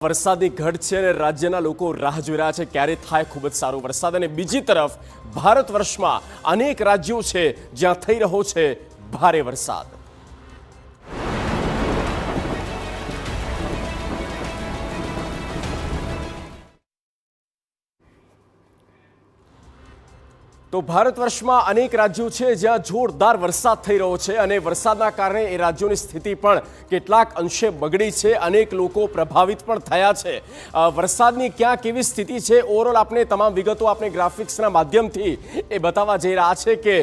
વરસાદની ઘટ છે અને રાજ્યના લોકો રાહ જોઈ રહ્યા છે ક્યારે થાય ખૂબ જ સારો વરસાદ। અને બીજી તરફ ભારત વર્ષમાં અનેક રાજ્યો છે જ્યાં થઈ રહ્યો છે ભારે વરસાદ। તો ભારત વર્ષમાં અનેક રાજ્યો છે જ્યાં જોરદાર વરસાદ થઈ રહ્યો છે અને વરસાદના કારણે એ રાજ્યોની સ્થિતિ પણ કેટલાક અંશે બગડી છે। અનેક લોકો પ્રભાવિત પણ થયા છે। વરસાદની ક્યાં કેવી સ્થિતિ છે ઓવરઓલ આપણે તમામ વિગતો આપણે ગ્રાફિક્સના માધ્યમથી એ બતાવવા જઈ રહ્યા છે કે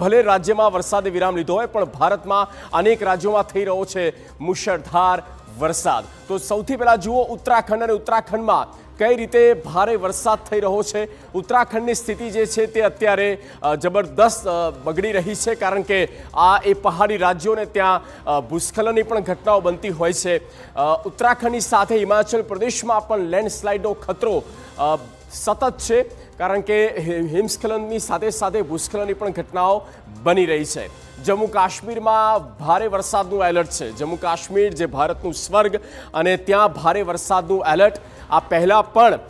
ભલે રાજ્યમાં વરસાદે વિરામ લીધો હોય પણ ભારતમાં અનેક રાજ્યોમાં થઈ રહ્યો છે મુશળધાર વરસાદ। તો સૌથી પહેલા જુઓ ઉત્તરાખંડ અને ઉત્તરાખંડમાં કઈ રીતે ભારે વરસાદ થઈ રહ્યો છે। ઉત્તરાખંડની સ્થિતિ જે છે તે અત્યારે જબરદસ્ત બગડી રહી છે કારણ કે આ એ પહાડી રાજ્યોને ત્યાં ભૂસ્ખલનની પણ ઘટનાઓ બનતી હોય છે। ઉત્તરાખંડની સાથે હિમાચલ પ્રદેશમાં પણ લેન્ડસ્લાઇડનો ખતરો સતત છે કારણ કે હિમસ્ખલનની સાથે સાથે ભૂસ્ખલનની પણ ઘટનાઓ બની રહી છે। જમ્મુ કાશ્મીરમાં ભારે વરસાદનું એલર્ટ છે। જમ્મુ કાશ્મીર જે ભારતનું સ્વર્ગ અને ત્યાં ભારે વરસાદનું એલર્ટ। આ પહેલાં પણ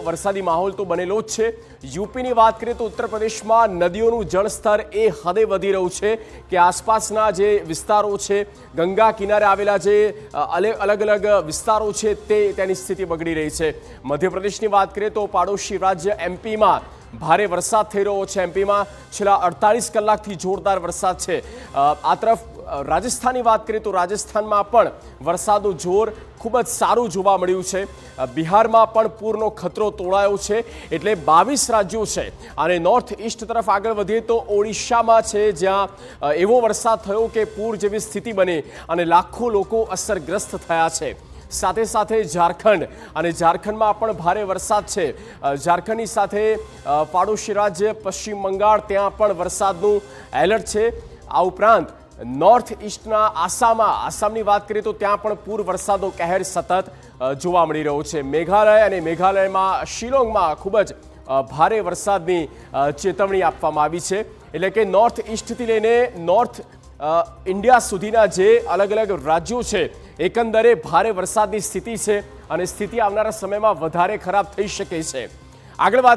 વરસાદી માહોલ તો બનેલો જ છે। યુપીની વાત કરીએ તો ઉત્તર પ્રદેશમાં નદીઓનું જળસ્તર એ હદે વધી રહ્યું છે કે આસપાસના જે વિસ્તારો છે ગંગા કિનારે આવેલા જે અલગ અલગ વિસ્તારો છે તેની સ્થિતિ બગડી રહી છે। મધ્યપ્રદેશની વાત કરીએ તો પાડોશી રાજ્ય એમપીમાં ભારે વરસાદ થઈ રહ્યો છે। એમપીમાં છેલ્લા 48 કલાકથી જોરદાર વરસાદ છે। આ તરફ રાજસ્થાનની વાત કરીએ તો રાજસ્થાનમાં પણ વરસાદનું જોર ખૂબ જ સારું જોવા મળ્યું છે। બિહારમાં પણ પૂરનો ખતરો તોડાયો છે। એટલે 22 રાજ્યો છે અને નોર્થ ઇસ્ટ તરફ આગળ વધીએ તો ઓડિશામાં છે જ્યાં એવો વરસાદ થયો કે પૂર જેવી સ્થિતિ બની અને લાખો લોકો અસરગ્રસ્ત થયા છે। સાથે સાથે ઝારખંડ અને ઝારખંડમાં પણ ભારે વરસાદ છે। ઝારખંડની સાથે પાડોશી રાજ્ય પશ્ચિમ બંગાળ ત્યાં પણ વરસાદનું એલર્ટ છે। આ ઉપરાંત નોર્થ ઇસ્ટના આસામની વાત કરીએ તો ત્યાં પણ પૂર વરસાદનો કહેર સતત જોવા મળી રહ્યો છે। મેઘાલય અને મેઘાલયમાં શિલોંગમાં ખૂબ જ ભારે વરસાદની ચેતવણી આપવામાં આવી છે। એટલે કે નોર્થ ઇસ્ટથી લઈને નોર્થ ઇન્ડિયા સુધીના જે અલગ અલગ રાજ્યો છે એકંદરે ભારે વરસાદની સ્થિતિ છે અને સ્થિતિ આવનારા સમયમાં વધારે ખરાબ થઈ શકે છે। આગળ વાત